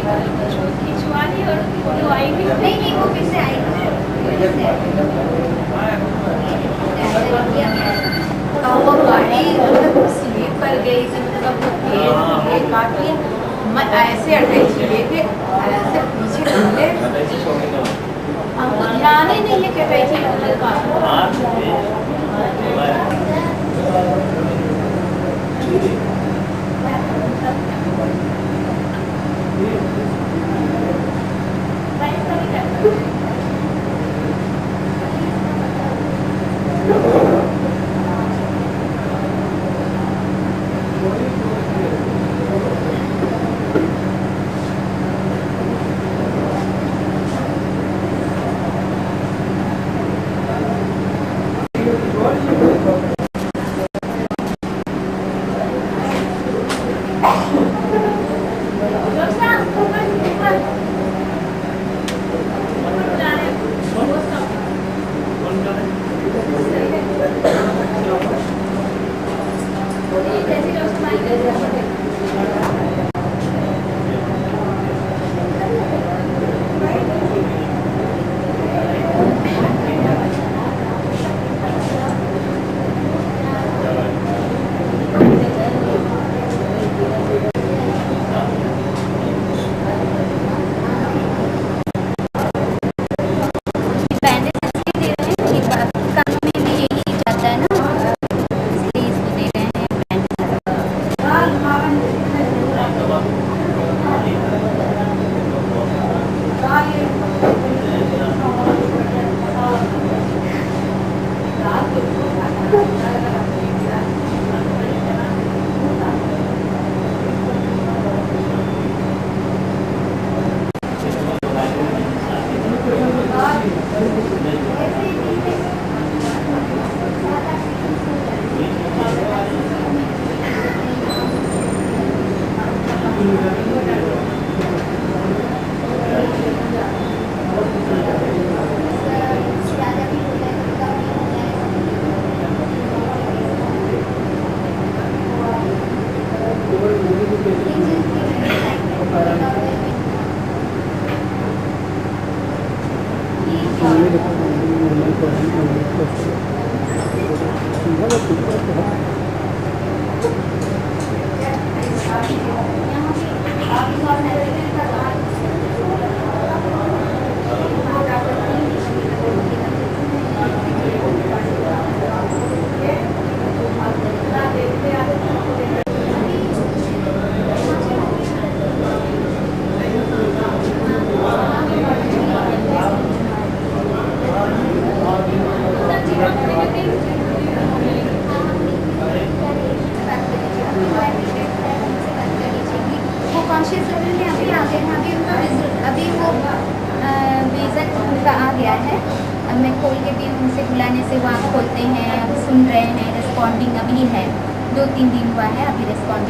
खिंचवा ली और वो आई भी नहीं। नहीं वो फिर से आई और वो गाड़ी स्लीप कर गई थी, मतलब ये काट लिया। मैं ऐसे अटैच लेके ऐसे पीछे चले, हमको ध्यान ही नहीं है कि अटैची लगा।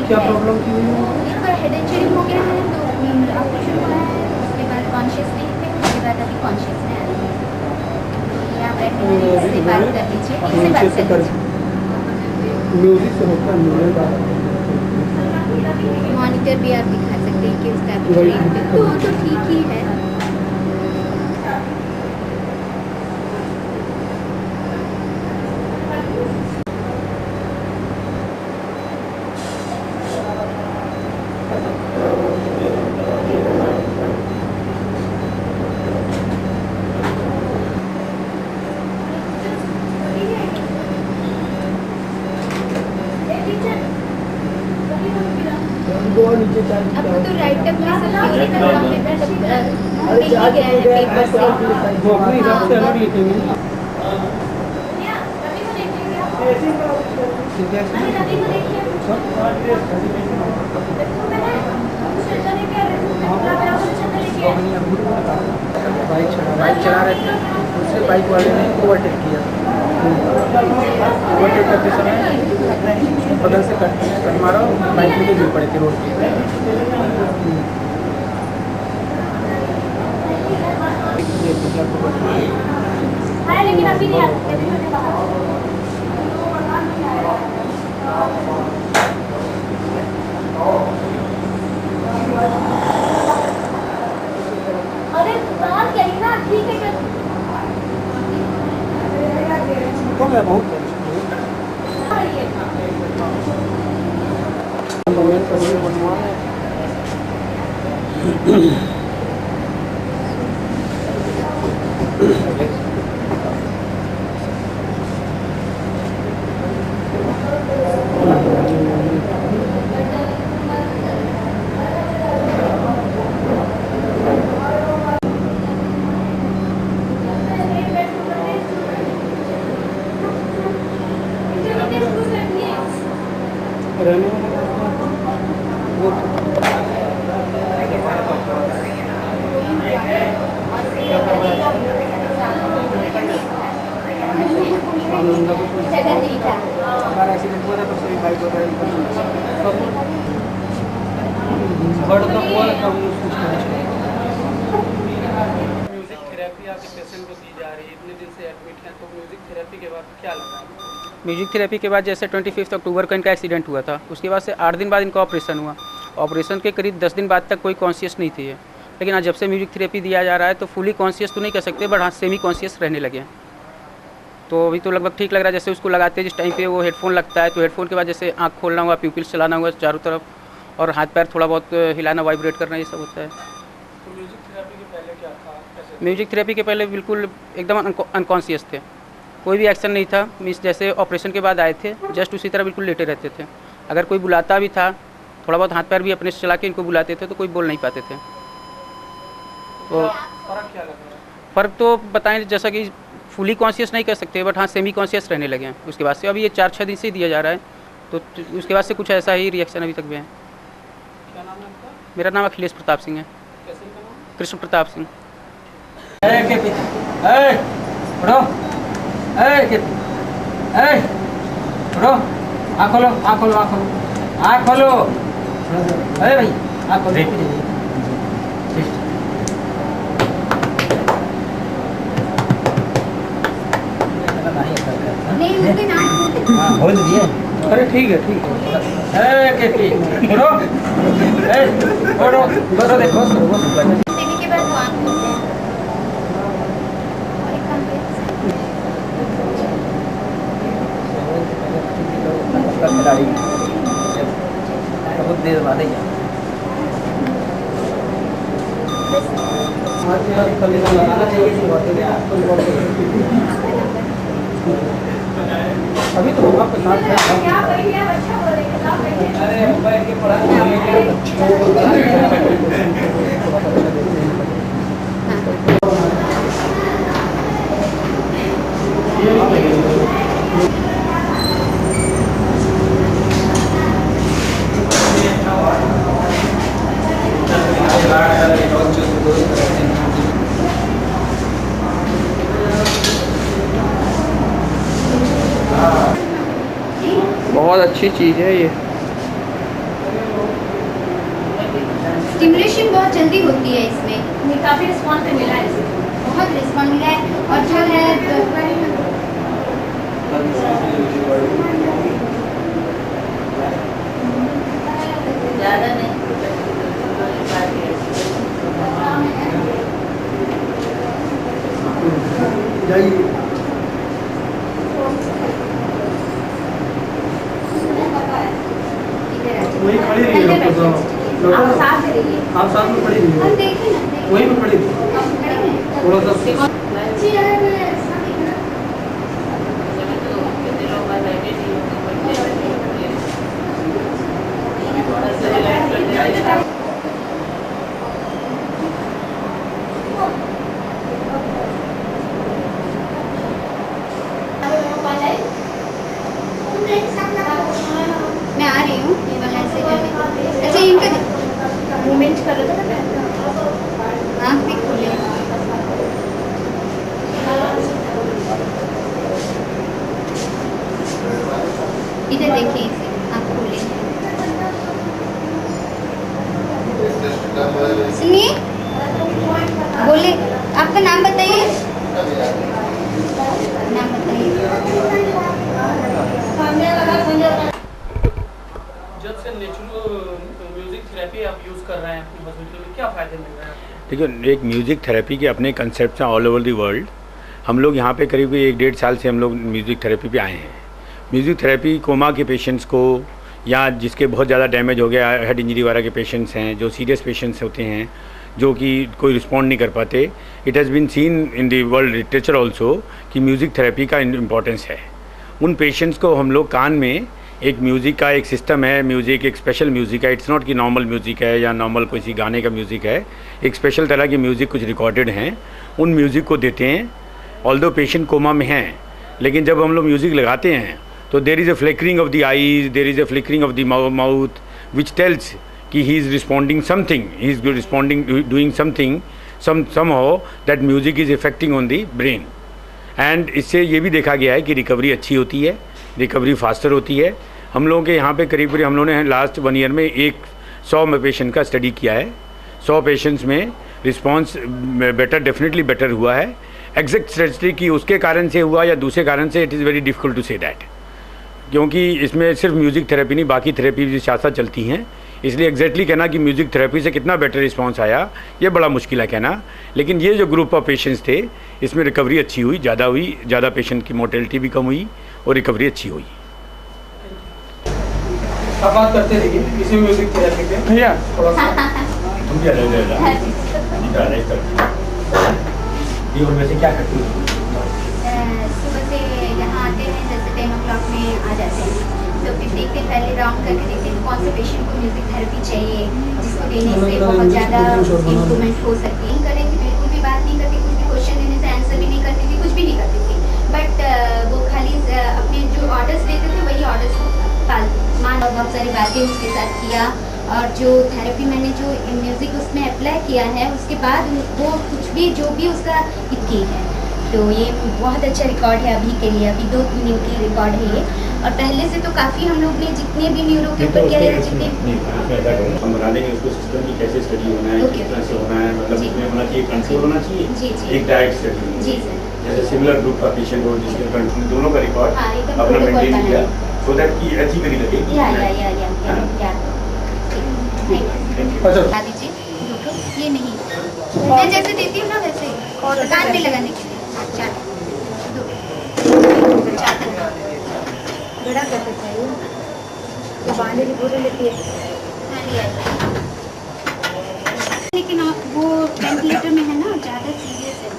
क्या प्रॉब्लम की हुई है? इनका हेड इंजरी हो गया है, तो ऑपरेशन हुआ है, उसके बाद कॉन्शियस नहीं थे, उसके बाद अभी कॉन्शियस में आए। आप इससे बात कर लीजिए, इससे बात कर लीजिए। म्यूजिक से होता है, मॉनिटर भी आप दिखा सकते हैं कि उसका तो ठीक ही है। आपको तो राइट अप में सब लिखा गया है पेपर से। वो अपने हिसाब से अलग लिखेंगे। बाइक चला रहे थे, दूसरे बाइक वाले ने ओवरटेक किया। ओवरटेक करते समय बगल से कट मारा, बाइक में गिर पड़े थे रोड पे। लेकिन अभी नहीं है बहुत रहने एक्सीडेंट हुआ था तो सभी बाइक वगैरह म्यूजिक थेरेपी आपके पेशेंट को दी जा रही है, इतने दिन से एडमिट हैं, तो म्यूजिक थेरेपी के बाद क्या लगा? म्यूजिक थेरेपी के बाद जैसे 25 अक्टूबर को इनका एक्सीडेंट हुआ था, उसके बाद से 8 दिन बाद इनका ऑपरेशन हुआ। ऑपरेशन के करीब 10 दिन बाद तक कोई कॉन्शियस नहीं थी, लेकिन आज जब से म्यूजिक थेरेपी दिया जा रहा है तो फुली कॉन्शियस तो नहीं कह सकते, बट हाँ सेमी कॉन्शियस रहने लगे हैं। तो अभी तो लगभग ठीक लग रहा है। जैसे उसको लगाते हैं जिस टाइम पे वो हेडफोन लगता है, तो हेडफोन के बाद जैसे आँख खोलना हुआ, प्यूपिल्स चलाना हुआ चारों तरफ, और हाथ पैर थोड़ा बहुत हिलाना, वाइब्रेट करना, ये सब होता है। तो म्यूजिक थेरेपी के पहले क्या था? कैसे? म्यूजिक थेरेपी के पहले बिल्कुल एकदम अनकॉन्शियस थे, कोई भी एक्शन नहीं था। मीन्स जैसे ऑपरेशन के बाद आए थे, जस्ट उसी तरह बिल्कुल लेटे रहते थे। अगर कोई बुलाता भी था, थोड़ा बहुत हाथ पैर भी अपने से चला के इनको बुलाते थे, तो कोई बोल नहीं पाते थे। तो फर्क क्या लग रहा है? फ़र्क तो बताएं, जैसा कि फुली कॉन्शियस नहीं कह सकते, बट हाँ सेमी कॉन्शियस रहने लगे हैं उसके बाद से। अभी ये 4-6 दिन से ही दिया जा रहा है, तो उसके बाद से कुछ ऐसा ही रिएक्शन अभी तक भी है। क्या नाम है आपका? मेरा नाम अखिलेश प्रताप सिंह है। कैसे का नाम? कृष्ण प्रताप सिंह। आँख खोलो, आँख खोलो, आँख खोलो, आँख खोलो। अरे भाई आँख खोलो। नहीं उनके नाम हाँ खोल दिए। अरे ठीक है ठीक है। उठो, उठो, उठो, देखो देने के बाद वो आँख खोलते हैं। और एक काम करें। खिलाड़ी बहुत देर बाद ही अभी तो आपके साथ है। क्या बढ़िया अच्छा बोलेंगे, क्या बढ़िया। अरे बैठ के पढ़ा बहुत अच्छी चीज़ है ये। स्टिमुलेशन बहुत जल्दी होती है इसमें, काफ़ी रिस्पॉन्स मिला है, बहुत रिस्पॉन्स मिला है। और जो है ज़्यादा नहीं, वही खड़ी रही है डॉक्टर साहब। आप साथ में रहिए, आप साथ में खड़ी रही हम है, देखें ना, देखें। वहीं पे खड़ी रही। आप खड़े हैं। थोड़ा सा अच्छी है, ऐसा नहीं है। मैं आ रही हूँ ऐसे करने। अच्छा इनका मूवमेंट कर रहा था ना, आँख भी खोले। इधर देखिए, इसे आँख खोले। सुनिए, बोले आपका नाम बताइए, नाम बताइए। जब से नेचुरल म्यूजिक थेरेपी आप यूज़ कर रहे हैं अपने हॉस्पिटल में, क्या फ़ायदे मिल रहे हैं? देखिए, एक म्यूज़िक थेरेपी के अपने कंसेप्ट हैं ऑल ओवर द वर्ल्ड, हम लोग यहाँ पे करीब 1-1.5 साल से हम लोग म्यूज़िक थेरेपी पे आए हैं। म्यूज़िक थेरेपी कोमा के पेशेंट्स को, या जिसके बहुत ज़्यादा डैमेज हो गया, हेड इंजरी वगैरह के पेशेंट्स हैं, जो सीरियस पेशेंट्स होते हैं, जो कि कोई रिस्पॉन्ड नहीं कर पाते, it has been seen in the world literature also कि म्यूज़िक थेरेपी का इम्पोर्टेंस है। उन पेशेंट्स को हम लोग कान में एक म्यूज़िक का एक सिस्टम है, म्यूज़िक एक स्पेशल म्यूज़िक है, इट्स नॉट कि नॉर्मल म्यूज़िक है या नॉर्मल किसी गाने का म्यूज़िक है, एक स्पेशल तरह की म्यूज़िक कुछ रिकॉर्डेड हैं, उन म्यूज़िक को देते हैं। ऑल्दो पेशेंट कोमा में हैं, लेकिन जब हम लोग म्यूज़िक लगाते हैं तो there is a flickering of the eyes, there is a flickering of the mouth which tells कि he is responding something, he is responding doing something, somehow that music is affecting on the brain। एंड इससे ये भी देखा गया है कि recovery अच्छी होती है, रिकवरी फास्टर होती है। हम लोगों के यहाँ पे करीब हम लोगों ने लास्ट 1 ईयर में 100 पेशेंट का स्टडी किया है। 100 पेशेंट्स में रिस्पॉन्स बेटर, डेफिनेटली बेटर हुआ है। एग्जैक्ट स्टैटिस्टिक कि उसके कारण से हुआ या दूसरे कारण से, it is very difficult to say that, क्योंकि इसमें सिर्फ म्यूज़िक थेरेपी नहीं, बाकी थेरेपी भी साथ साथ चलती हैं। इसलिए एग्जैक्टली कहना कि म्यूज़िक थेरेपी से कितना बेटर रिस्पांस आया, ये बड़ा मुश्किल है कहना। लेकिन ये जो ग्रुप ऑफ पेशेंट्स थे, इसमें रिकवरी अच्छी हुई, ज़्यादा पेशेंट की मोर्टेलिटी भी कम हुई और रिकवरी अच्छी हुई। अब बात करते रहिए इसी म्यूजिक थेरेपी पे भैया, थोड़ा सा तुम क्या वैसे क्या करती हो? सुबह से यहाँ आते हैं, जैसे 10 o'clock में आ जाते हैं, तो फिर देखते हैं, पहले राउंड करके देखते हैं कौन से पेशेंट को म्यूज़िक थेरेपी चाहिए, जिसको देने से बहुत ज़्यादा इम्प्रूवमेंट हो सकती है। करें कि बिल्कुल भी बात नहीं करती, कुछ भी क्वेश्चन देने से आंसर भी नहीं करती थी, कुछ भी नहीं करती थी, बट वो खाली अपने जो ऑर्डर्स देते थे वही ऑर्डर्स को मान, और बहुत सारी बातें उसके साथ किया। और जो थेरेपी मैंने जो म्यूज़िक उसमें अप्लाई किया है, उसके बाद वो कुछ भी जो भी उसका की है, तो ये बहुत अच्छा रिकॉर्ड है अभी के लिए। अभी 2 न्यू की रिकॉर्ड है ये, और पहले से तो काफ़ी हम लोग ने जितने भी न्यूरो के ऊपर किया है, जितने हम बना देंगे उसको सिस्टम की कैसे स्टडी होना है, किस तरह से होना है, मतलब इसमें होना चाहिए, कंट्रोल होना चाहिए, जी जी एक डायरेक्ट स्टडी। जी सर, जैसे सिमिलर ग्रुप का पेशेंट हो जिसके कंट्रोल दोनों का रिकॉर्ड हाँ, एकदम अपना protocol मेंटेन का किया, है। सो दैट कि एथिकली लगेगी। या अच्छा बता दीजिए, ये नहीं, मैं जैसे देती हूँ ना वैसे, और कान में लगाने के लिए 4 बड़ा करना चाहिए, तो बांधे भी पूरे लेती है, लेकिन वो वेंटिलेटर में है ना, ज़्यादा सीरियस है।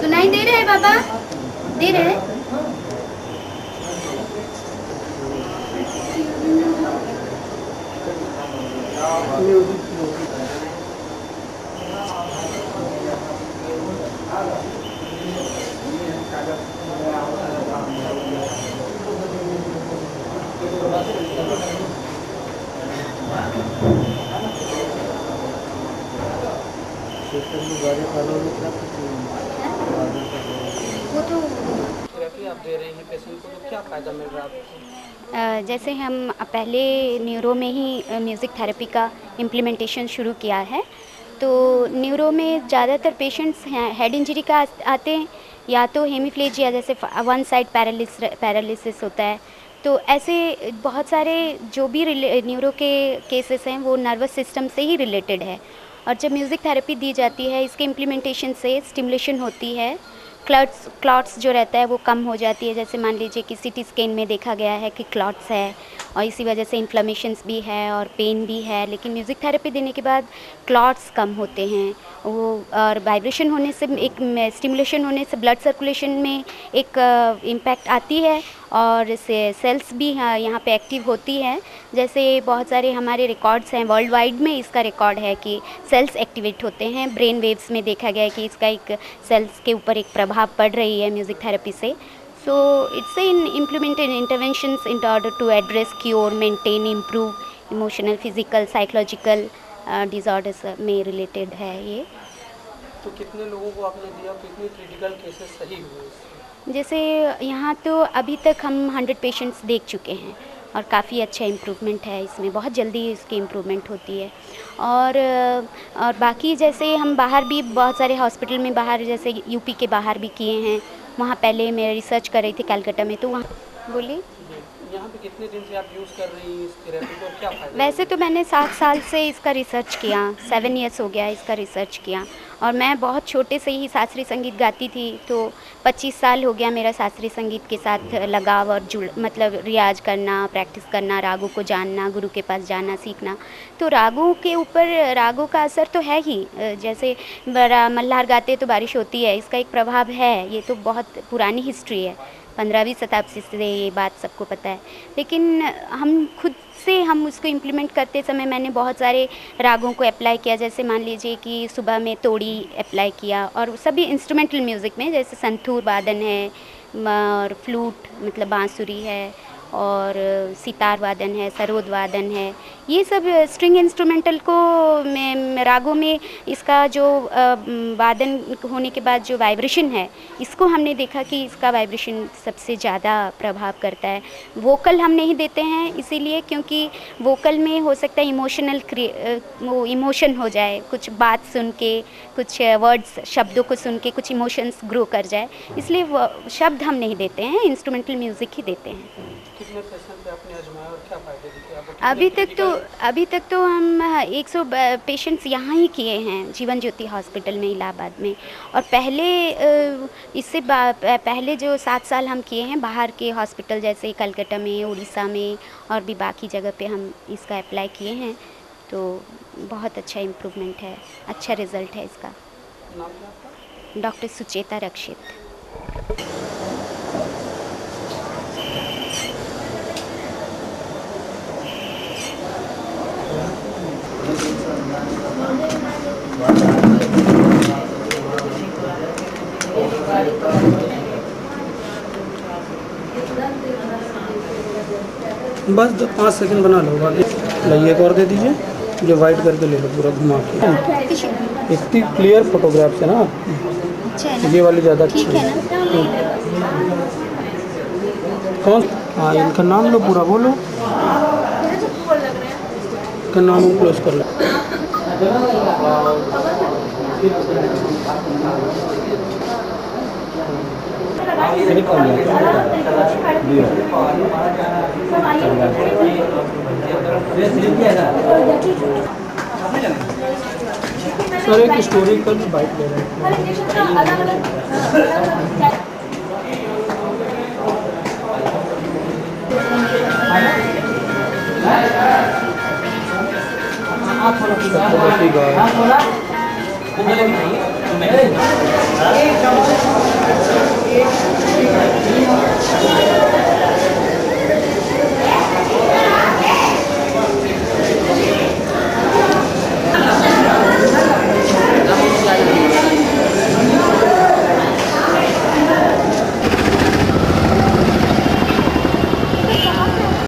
सुनाई दे रहा है बाबा? दे रहे हैं? वो तो थेरेपी आप दे रहे हैं पेशेंट को, तो क्या फ़ायदा मिल रहा है आपको? जैसे हम पहले न्यूरो में ही म्यूज़िक थेरेपी का इम्प्लीमेंटेशन शुरू किया है, तो न्यूरो में ज़्यादातर पेशेंट्स हेड इंजरी का आते हैं, या तो हेमिप्लेजिया जैसे 1 साइड पैरालिसिस होता है, तो ऐसे बहुत सारे जो भी न्यूरो के केसेस हैं वो नर्वस सिस्टम से ही रिलेटेड है। और जब म्यूज़िक थेरेपी दी जाती है, इसके इम्प्लीमेंटेशन से स्टिमुलेशन होती है, क्लॉट्स जो रहता है वो कम हो जाती है। जैसे मान लीजिए कि सीटी स्कैन में देखा गया है कि क्लॉट्स है, और इसी वजह से इन्फ्लेमेशंस भी है और पेन भी है, लेकिन म्यूज़िक थेरेपी देने के बाद क्लॉट्स कम होते हैं वो, और वाइब्रेशन होने से, एक स्टिमुलेशन होने से ब्लड सर्कुलेशन में एक इम्पैक्ट आती है, और सेल्स भी यहाँ पे एक्टिव होती है। जैसे बहुत सारे हमारे रिकॉर्ड्स हैं, वर्ल्ड वाइड में इसका रिकॉर्ड है कि सेल्स एक्टिवेट होते हैं, ब्रेन वेव्स में देखा गया है कि इसका एक सेल्स के ऊपर एक प्रभाव पड़ रही है म्यूज़िक थेरेपी से। So it's an implemented interventions in order to address, cure, maintain, improve emotional, physical, psychological disorders में related है ये। तो कितने लोगों को आपने दिया, कितने क्रिटिकल केसेस सही हुए इससे? जैसे यहाँ तो अभी तक हम 100 पेशेंट्स देख चुके हैं और काफ़ी अच्छा इम्प्रूवमेंट है इसमें, बहुत जल्दी इसकी इम्प्रूवमेंट होती है। और बाकी जैसे हम बाहर भी बहुत सारे हॉस्पिटल में बाहर, जैसे यूपी के बाहर भी किए हैं, वहाँ पहले मैं रिसर्च कर रही थी कलकत्ता में, तो वहाँ बोलिए। यहाँ पे कितने दिन से आप यूज़ कर रही हैं इस थेरेपी को, क्या फ़ायदा? वैसे तो मैंने 7 साल से इसका रिसर्च किया, 7 इयर्स हो गया इसका रिसर्च किया। और मैं बहुत छोटे से ही शास्त्रीय संगीत गाती थी, तो 25 साल हो गया मेरा शास्त्रीय संगीत के साथ लगाव और मतलब रियाज करना, प्रैक्टिस करना, रागों को जानना, गुरु के पास जाना, सीखना। तो रागों के ऊपर रागों का असर तो है ही, जैसे मल्हार गाते तो बारिश होती है, इसका एक प्रभाव है। ये तो बहुत पुरानी हिस्ट्री है, 15वीं शताब्दी से ये बात सबको पता है। लेकिन हम खुद से हम उसको इम्प्लीमेंट करते समय मैंने बहुत सारे रागों को अप्लाई किया। जैसे मान लीजिए कि सुबह में तोड़ी अप्लाई किया, और सभी इंस्ट्रूमेंटल म्यूज़िक में जैसे संतूर वादन है और फ्लूट मतलब बांसुरी है, और सितार वादन है, सरोद वादन है, ये सब स्ट्रिंग इंस्ट्रूमेंटल को रागों में इसका जो वादन होने के बाद जो वाइब्रेशन है, इसको हमने देखा कि इसका वाइब्रेशन सबसे ज़्यादा प्रभाव करता है। वोकल हम नहीं देते हैं इसीलिए क्योंकि वोकल में हो सकता है इमोशनल वो इमोशन हो जाए, कुछ बात सुन के, कुछ वर्ड्स शब्दों को सुन के कुछ इमोशंस ग्रो कर जाए, इसलिए वो शब्द हम नहीं देते हैं, इंस्ट्रूमेंटल म्यूज़िक ही देते हैं। कितने पेशेंट पे आपने आजमाया और क्या फ़ायदे दिखे आपको? अभी तक तो हम 100 पेशेंट्स यहाँ ही किए हैं जीवन ज्योति हॉस्पिटल में इलाहाबाद में। और इससे पहले जो 7 साल हम किए हैं बाहर के हॉस्पिटल जैसे कलकत्ता में, उड़ीसा में और भी बाकी जगह पे हम इसका अप्लाई किए हैं, तो बहुत अच्छा इम्प्रूवमेंट है, अच्छा रिज़ल्ट है इसका। नाम क्या आपका? डॉक्टर सुचेता रक्षित। बस 5 सेकंड बना लो, बाकी लाइए एक और दे दीजिए, जो वाइट करके ले लो पूरा घुमा के। इतनी क्लियर फोटोग्राफ्स है ना, अच्छा है ना? ये वाली ज़्यादा अच्छी ठीक है ना? कौन? हाँ, इनका नाम लो, पूरा बोलो, इनका नाम क्लोज कर लो। सर एक हिस्टोरिकल बाइट ले रहे हैं। आप